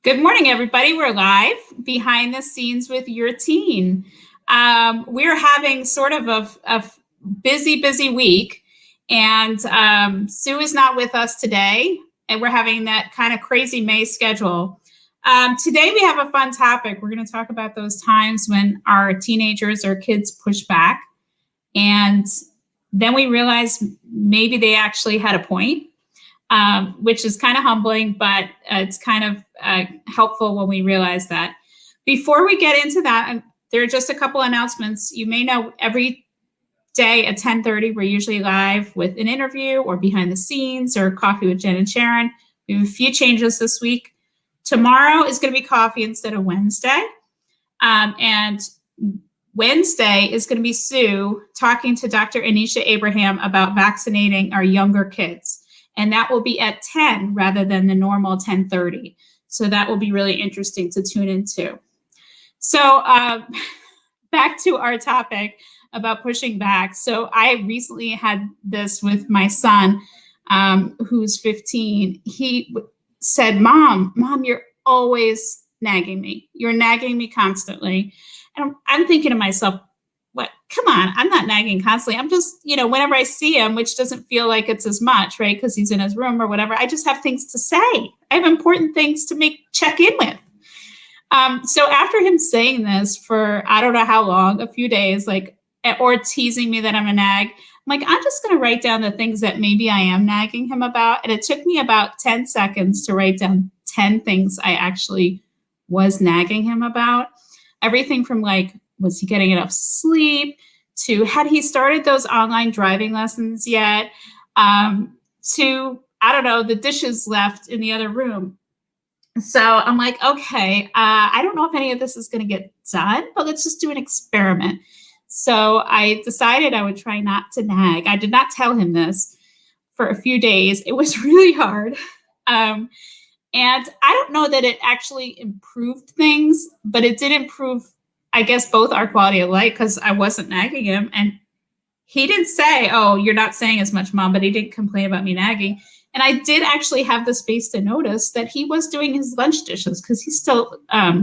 Good morning, everybody. We're live behind the scenes with your teen. We're having sort of a busy week, and Sue is not with us today, and we're having that kind of crazy May schedule. Today, we have a fun topic. We're going to talk about those times when our teenagers or kids push back, and then we realize maybe they actually had a point. Which is kind of humbling, but it's kind of helpful when we realize that. Before we get into that, there are just a couple announcements. You may know every day at 10:30, we're usually live with an interview or behind the scenes or coffee with Jen and Sharon. We have a few changes this week. Tomorrow is going to be coffee instead of Wednesday. And Wednesday is going to be Sue talking to Dr. Anisha Abraham about vaccinating our younger kids. And that will be at 10 rather than the normal 10:30. So that will be really interesting to tune into. So back to our topic about pushing back. So I recently had this with my son, who's 15. He said, Mom, you're always nagging me. You're nagging me constantly. And I'm thinking to myself, what? Come on, I'm not nagging constantly. I'm just, whenever I see him, which doesn't feel like it's as much, right? Because he's in his room or whatever, I just have things to say. I have important things to check in with. So after him saying this for, I don't know how long, a few days, or teasing me that I'm a nag, I'm just going to write down the things that maybe I am nagging him about. And it took me about 10 seconds to write down 10 things I actually was nagging him about. Everything from was he getting enough sleep, to had he started those online driving lessons yet, to, I don't know, the dishes left in the other room. So I'm like, okay, I don't know if any of this is going to get done, but let's just do an experiment. So I decided I would try not to nag. I did not tell him this for a few days. It was really hard. And I don't know that it actually improved things, but it did improve, I guess, both our quality of life, because I wasn't nagging him. And he didn't say, oh, you're not saying as much, Mom, but he didn't complain about me nagging. And I did actually have the space to notice that he was doing his lunch dishes, because he's still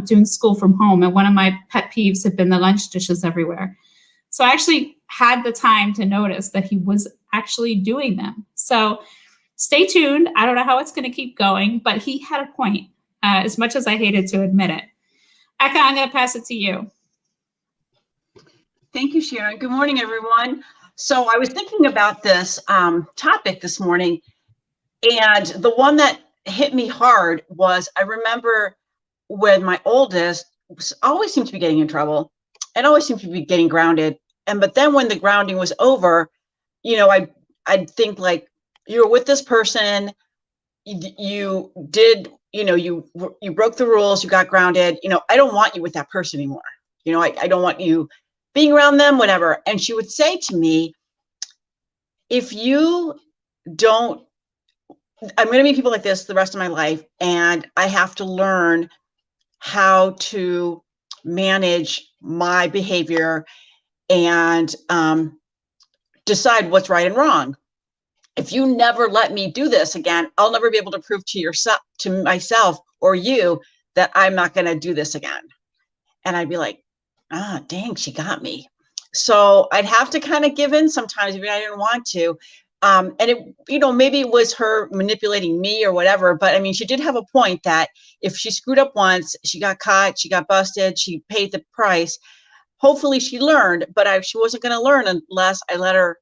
doing school from home. And one of my pet peeves have been the lunch dishes everywhere. So I actually had the time to notice that he was actually doing them. So stay tuned. I don't know how it's going to keep going, but he had a point, as much as I hated to admit it. Eka, I'm going to pass it to you. Thank you, Sharon. Good morning, everyone. So I was thinking about this topic this morning, and the one that hit me hard was, I remember when my oldest always seemed to be getting in trouble and always seemed to be getting grounded. But then when the grounding was over, I'd think you were with this person, you did, you broke the rules, you got grounded, I don't want you with that person anymore. I don't want you being around them, whatever. And she would say to me, if you don't, I'm going to meet people like this the rest of my life, and I have to learn how to manage my behavior and decide what's right and wrong. If you never let me do this again, I'll never be able to prove to myself or you that I'm not going to do this again. And I'd be like, dang, she got me. So I'd have to kind of give in sometimes if I didn't want to. And it, maybe it was her manipulating me or whatever, but I mean, she did have a point that if she screwed up once, she got caught, she got busted, she paid the price. Hopefully she learned, but she wasn't going to learn unless I let her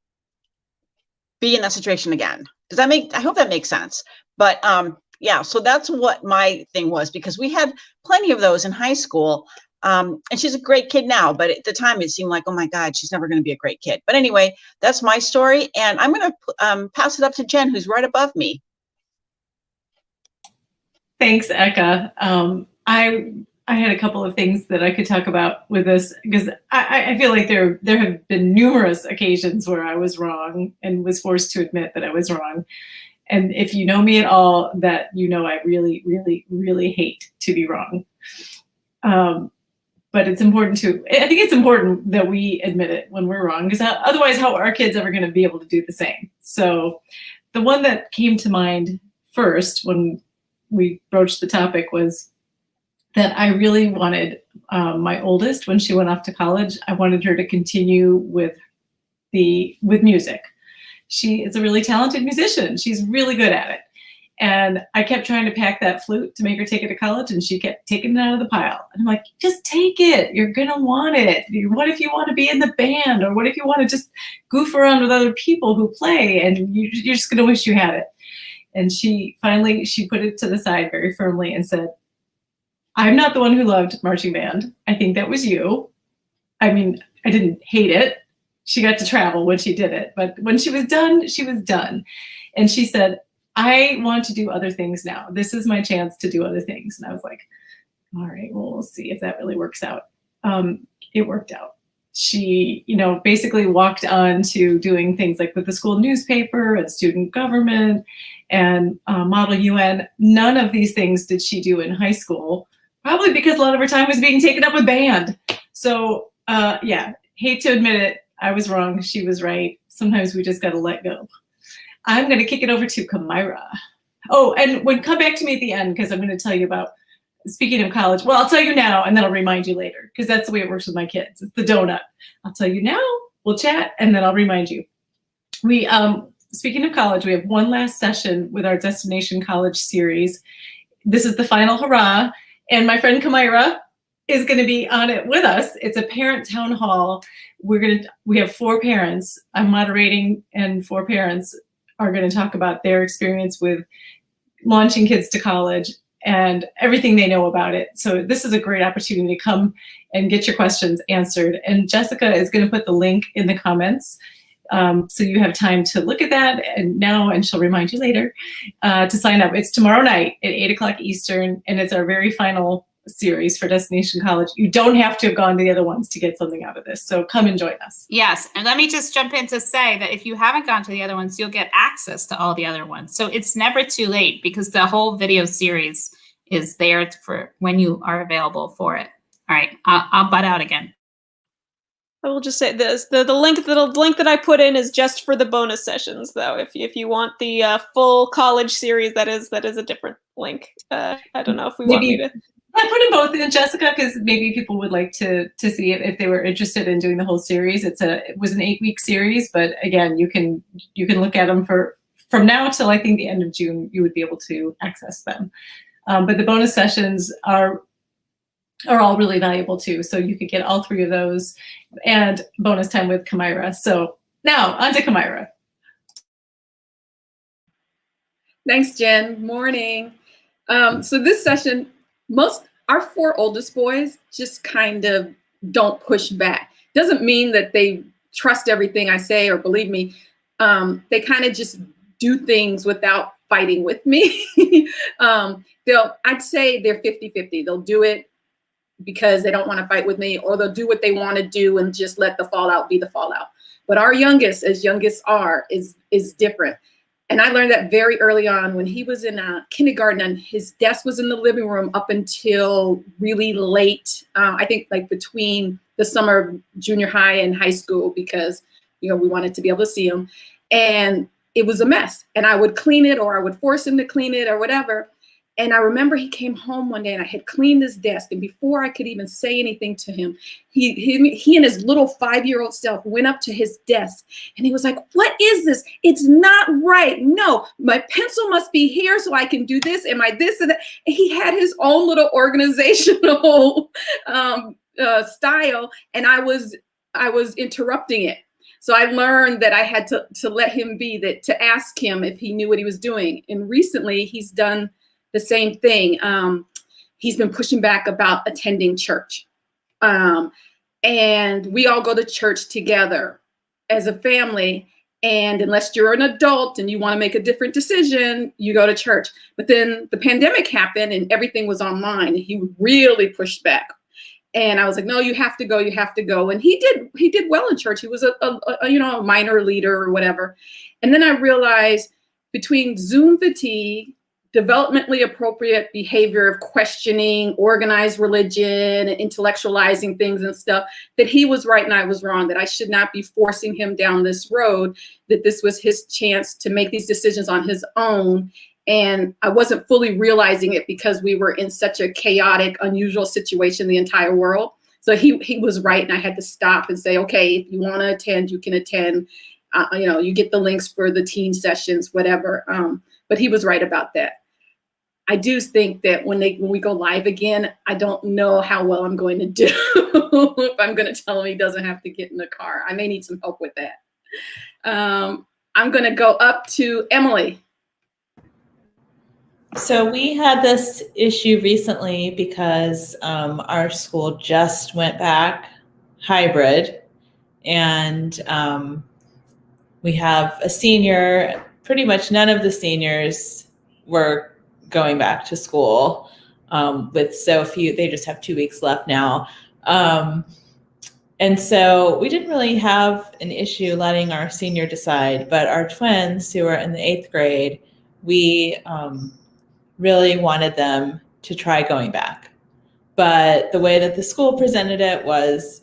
be in that situation again. I hope that makes sense. But yeah, so that's what my thing was, because we had plenty of those in high school. And she's a great kid now, but at the time it seemed like, oh my God, she's never going to be a great kid. But anyway, that's my story. And I'm going to pass it up to Jen, who's right above me. Thanks, Eka. I had a couple of things that I could talk about with this, because I feel like there have been numerous occasions where I was wrong and was forced to admit that I was wrong. And if you know me at all, that I really, really, really hate to be wrong. But I think it's important that we admit it when we're wrong, because otherwise how are our kids ever going to be able to do the same? So the one that came to mind first when we broached the topic was that I really wanted my oldest, when she went off to college, I wanted her to continue with music. She is a really talented musician. She's really good at it. And I kept trying to pack that flute to make her take it to college, and she kept taking it out of the pile. And I'm like, just take it. You're going to want it. What if you want to be in the band? Or what if you want to just goof around with other people who play, and you're just going to wish you had it? And she put it to the side very firmly and said, I'm not the one who loved marching band. I think that was you. I mean, I didn't hate it. She got to travel when she did it. But when she was done, she was done. And she said, I want to do other things now. This is my chance to do other things. And I was like, all right, well, we'll see if that really works out. It worked out. She, basically walked on to doing things like with the school newspaper and student government and Model UN. None of these things did she do in high school, probably because a lot of her time was being taken up with band. So hate to admit it, I was wrong. She was right. Sometimes we just got to let go. I'm going to kick it over to Kamira. Oh, and come back to me at the end, because I'm going to tell you about, speaking of college, well, I'll tell you now, and then I'll remind you later, because that's the way it works with my kids. It's the donut. I'll tell you now, we'll chat, and then I'll remind you. We, speaking of college, we have one last session with our Destination College series. This is the final hurrah, and my friend Kamira is going to be on it with us. It's a parent town hall. We have 4 parents. I'm moderating, and 4 parents are going to talk about their experience with launching kids to college and everything they know about it. So this is a great opportunity to come and get your questions answered. And Jessica is going to put the link in the comments, so you have time to look at that and she'll remind you later to sign up. It's tomorrow night at 8:00 Eastern, and it's our very final series for Destination College. You don't have to have gone to the other ones to get something out of this. So come and join us. Yes. And let me just jump in to say that if you haven't gone to the other ones, you'll get access to all the other ones. So it's never too late, because the whole video series is there for when you are available for it. All right. I'll butt out again. I will just say this: the link that I put in is just for the bonus sessions, though. If you want the full college series, that is a different link. I don't know if we want me to. I put them both in, Jessica, because maybe people would like to see it if they were interested in doing the whole series. It was an 8-week series, but again, you can look at them from now till I think the end of June. You would be able to access them. But the bonus sessions are all really valuable too. So you could get all 3 of those and bonus time with Kamira. So now on to Kamira. Thanks, Jen. Morning. So this session, our 4 oldest boys just kind of don't push back. Doesn't mean that they trust everything I say or believe me. They kind of just do things without fighting with me. I'd say they're 50-50. They'll do it because they don't want to fight with me, or they'll do what they want to do and just let the fallout be the fallout. But our youngest, as youngest are, is different. And I learned that very early on when he was in kindergarten, and his desk was in the living room up until really late. I think like between the summer of junior high and high school, because we wanted to be able to see him. And it was a mess. And I would clean it, or I would force him to clean it, or whatever. And I remember he came home one day, and I had cleaned his desk. And before I could even say anything to him, he and his little 5-year-old self went up to his desk, and he was like, "What is this? It's not right. No, my pencil must be here so I can do this, and my this and that." And he had his own little organizational style, and I was interrupting it. So I learned that I had to let him be, that to ask him if he knew what he was doing. And recently he's done the same thing. He's been pushing back about attending church. And we all go to church together as a family. And unless you're an adult and you want to make a different decision, you go to church. But then the pandemic happened and everything was online. And he really pushed back. And I was like, "No, you have to go. You have to go." And he did well in church. He was a minor leader or whatever. And then I realized, between Zoom fatigue, developmentally appropriate behavior of questioning, organized religion, and intellectualizing things and stuff, that he was right and I was wrong, that I should not be forcing him down this road, that this was his chance to make these decisions on his own And I wasn't fully realizing it because we were in such a chaotic, unusual situation, the entire world. So he was right. And I had to stop and say, okay, if you want to attend, you can attend. You get the links for the teen sessions, whatever. But he was right about that. I do think that when we go live again, I don't know how well I'm going to do if I'm going to tell him he doesn't have to get in the car. I may need some help with that. I'm going to go up to Emily. So we had this issue recently because our school just went back hybrid, and we have a senior. Pretty much none of the seniors were going back to school with so few. They just have 2 weeks left now. And so we didn't really have an issue letting our senior decide, but our twins who are in the 8th grade, we really wanted them to try going back. But the way that the school presented it was,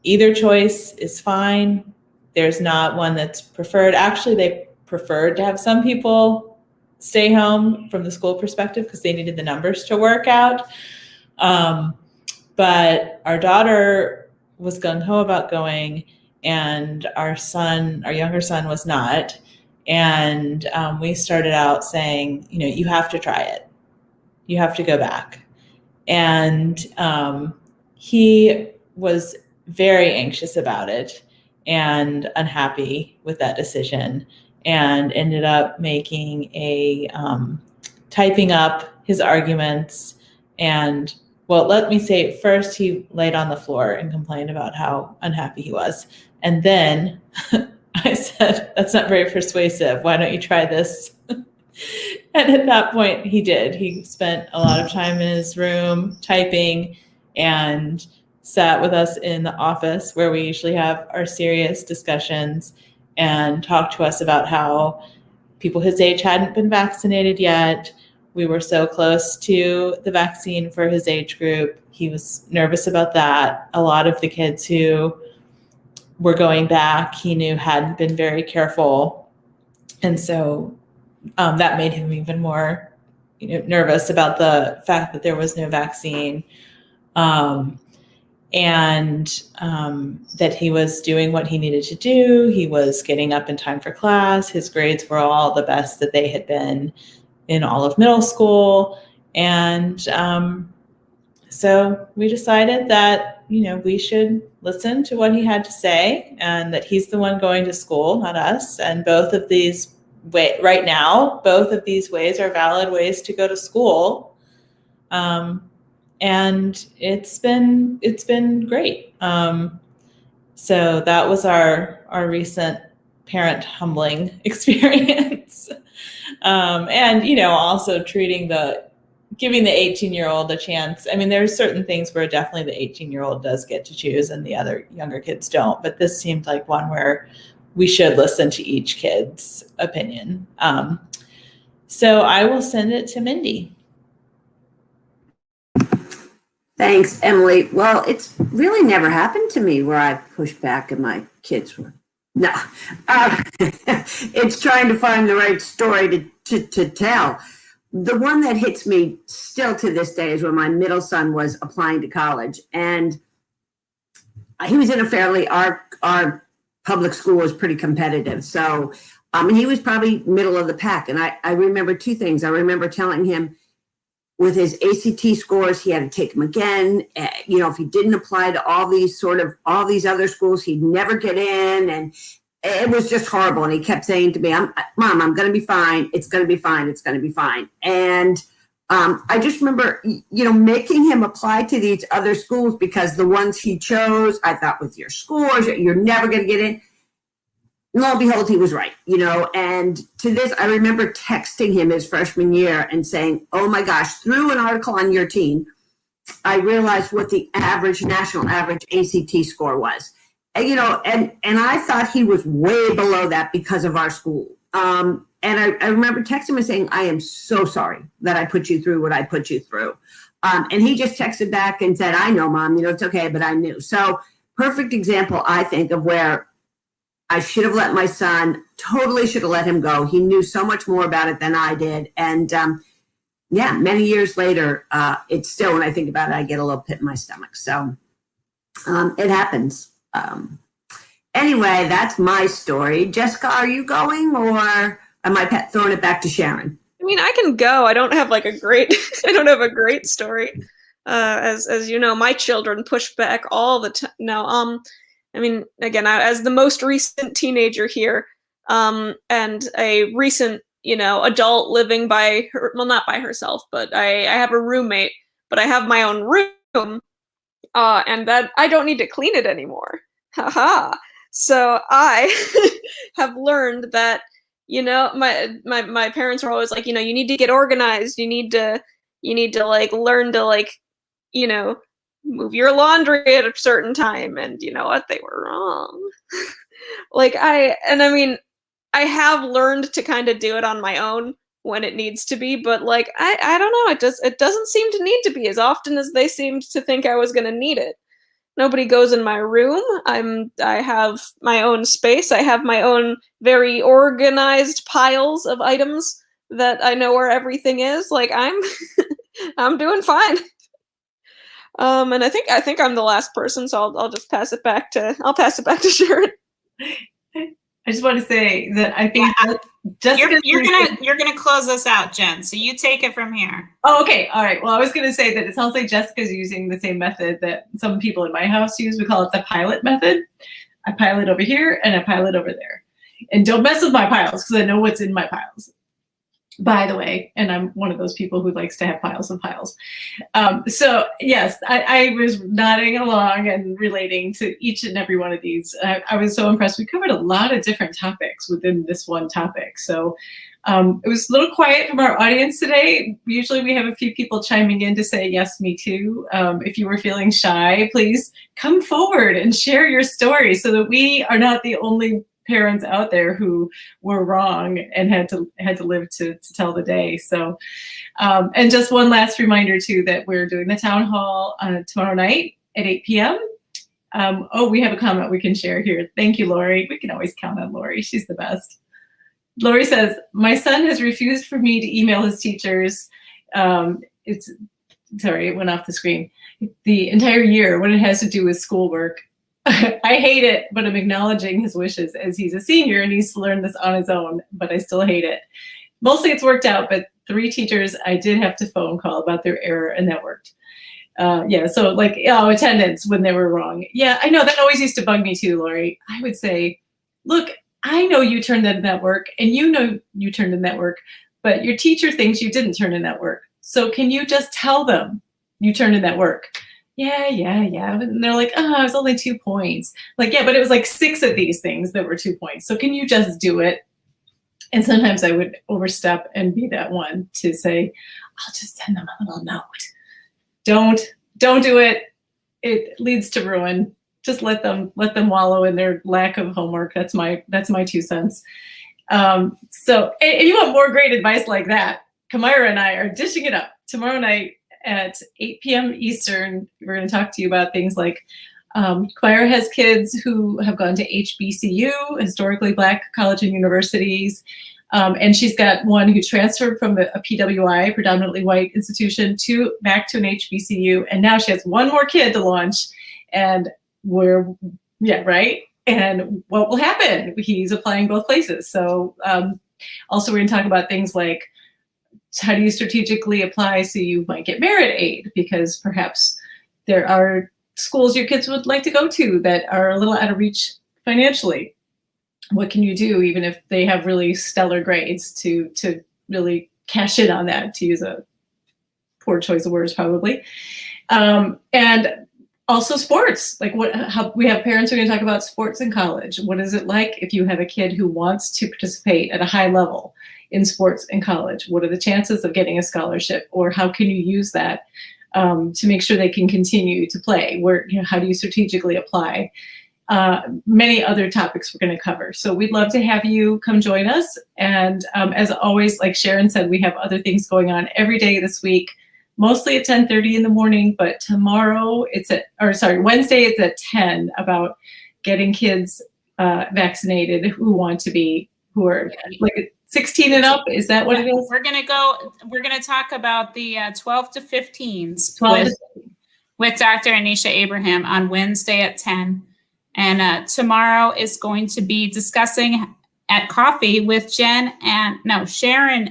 either choice is fine. There's not one that's preferred. Actually, they preferred to have some people stay home from the school perspective because they needed the numbers to work out. But our daughter was gung-ho about going, and our younger son was not. And we started out saying, you have to try it. You have to go back. And he was very anxious about it and unhappy with that decision, and ended up making typing up his arguments. And let me say, first he laid on the floor and complained about how unhappy he was. And then I said, that's not very persuasive. Why don't you try this? And at that point he did. He spent a lot of time in his room typing and sat with us in the office where we usually have our serious discussions, and talked to us about how people his age hadn't been vaccinated yet. We were so close to the vaccine for his age group. He was nervous about that. A lot of the kids who were going back, he knew hadn't been very careful. And so that made him even more nervous about the fact that there was no vaccine. And that he was doing what he needed to do. He was getting up in time for class. His grades were all the best that they had been in all of middle school. And so we decided that, we should listen to what he had to say, and that he's the one going to school, not us. And both of these right now, both of these ways are valid ways to go to school. And it's been great. So that was our recent parent humbling experience. And, also giving the 18-year-old a chance. I mean, there's certain things where definitely the 18-year-old does get to choose and the other younger kids don't, but this seemed like one where we should listen to each kid's opinion. So I will send it to Mindy. Thanks, Emily. Well, it's really never happened to me where I've pushed back and my kids were, no. It's trying to find the right story to tell. The one that hits me still to this day is when my middle son was applying to college, and he was in our public school was pretty competitive. So, and he was probably middle of the pack. And I remember two things. I remember telling him, with his ACT scores, he had to take them again. If he didn't apply to all these other schools, he'd never get in. And it was just horrible. And he kept saying to me, Mom, I'm going to be fine. It's going to be fine. It's going to be fine. And I just remember, making him apply to these other schools because the ones he chose, I thought, with your scores, you're never going to get in. Lo and behold, he was right, and to this, I remember texting him his freshman year and saying, oh my gosh, through an article on your teen, I realized what the national average ACT score was. And, and I thought he was way below that because of our school. And I remember texting him and saying, I am so sorry that I put you through what I put you through. And he just texted back and said, I know, Mom, it's okay, but I knew. So perfect example, I think, of where I should have let my son, totally should have let him go. He knew so much more about it than I did. And yeah, many years later, it's still, when I think about it, I get a little pit in my stomach. So it happens. Anyway, that's my story. Jessica, are you going, or am I throwing it back to Sharon? I mean, I can go. I don't have like a great, I don't have a great story. As you know, my children push back all the time. No, I mean, again, as the most recent teenager here, and a recent, adult living by her, well, not by herself, but I have a roommate, but I have my own room, and that I don't need to clean it anymore. Haha. So I have learned that, my parents were always like, you need to get organized. You need to like learn to like, move your laundry at a certain time. And you know what? They were wrong. I have learned to kind of do it on my own when it needs to be, but like, I don't know. It doesn't seem to need to be as often as they seemed to think I was going to need it. Nobody goes in my room. I have my own space. I have my own very organized piles of items that I know where everything is. Like I'm doing fine. And I think I'm the last person, so I'll just pass it back to Sharon. I just want to say that I think you're gonna close us out, Jen. So you take it from here. Oh, okay. All right. Well, I was going to say that it sounds like Jessica's using the same method that some people in my house use. We call it the pilot method. I pile it over here and I pile it over there. And don't mess with my piles because I know what's in my piles, by the way. And I'm one of those people who likes to have piles of piles. So yes, I was nodding along and relating to each and every one of these. I was so impressed. We covered a lot of different topics within this one topic. So it was a little quiet from our audience today. Usually we have a few people chiming in to say, yes, me too. If you were feeling shy, please come forward and share your story so that we are not the only parents out there who were wrong and had to live to tell the day. So, and just one last reminder too, that we're doing the town hall tomorrow night at 8 p.m. Oh, we have a comment we can share here. Thank you, Lori. We can always count on Lori. She's the best. Lori says, my son has refused for me to email his teachers. Sorry, it went off the screen. The entire year when it has to do with schoolwork. I hate it, but I'm acknowledging his wishes as he's a senior and needs to learn this on his own, but I still hate it. Mostly it's worked out, but 3 teachers I did have to phone call about their error and that worked. Yeah, so like, attendance when they were wrong. Yeah, I know that always used to bug me too, Lori. I would say, look, I know you turned in that work and you know you turned in that work, but your teacher thinks you didn't turn in that work. So can you just tell them you turned in that work? Yeah. And they're like, oh, it was only 2 points. Like, yeah, but it was like 6 of these things that were 2 points. So can you just do it? And sometimes I would overstep and be that one to say, I'll just send them a little note. Don't do it. It leads to ruin. Just let them wallow in their lack of homework. That's my 2 cents. So if you want more great advice like that, Kamira and I are dishing it up tomorrow night at 8 p.m. Eastern. We're going to talk to you about things like Kamira has kids who have gone to HBCU, historically Black college and universities. And she's got one who transferred from a PWI, predominantly white institution, back to an HBCU. And now she has one more kid to launch. And right. And what will happen? He's applying both places. So also we're going to talk about things like how do you strategically apply so you might get merit aid, because perhaps there are schools your kids would like to go to that are a little out of reach financially. What can you do, even if they have really stellar grades, to really cash in on that, to use a poor choice of words probably. And also sports, like how we have parents who are going to talk about sports in college. What is it like if you have a kid who wants to participate at a high level in sports in college? What are the chances of getting a scholarship, or how can you use that to make sure they can continue to play? How do you strategically apply? Many other topics we're going to cover. So we'd love to have you come join us. And as always, like Sharon said, we have other things going on every day this week, mostly at 10:30 in the morning, but Wednesday it's at 10 about getting kids vaccinated who want to be, who are like 16 and up. Is that what it is? We're gonna talk about the 12 to 15s 12 with Dr. Anisha Abraham on Wednesday at 10. And tomorrow is going to be discussing at coffee with Sharon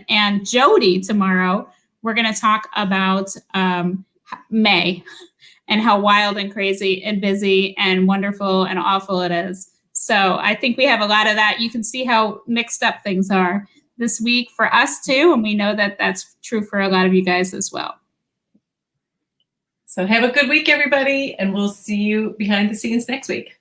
and Jody tomorrow. We're going to talk about May and how wild and crazy and busy and wonderful and awful it is. So I think we have a lot of that. You can see how mixed up things are this week for us too. And we know that that's true for a lot of you guys as well. So have a good week, everybody, and we'll see you behind the scenes next week.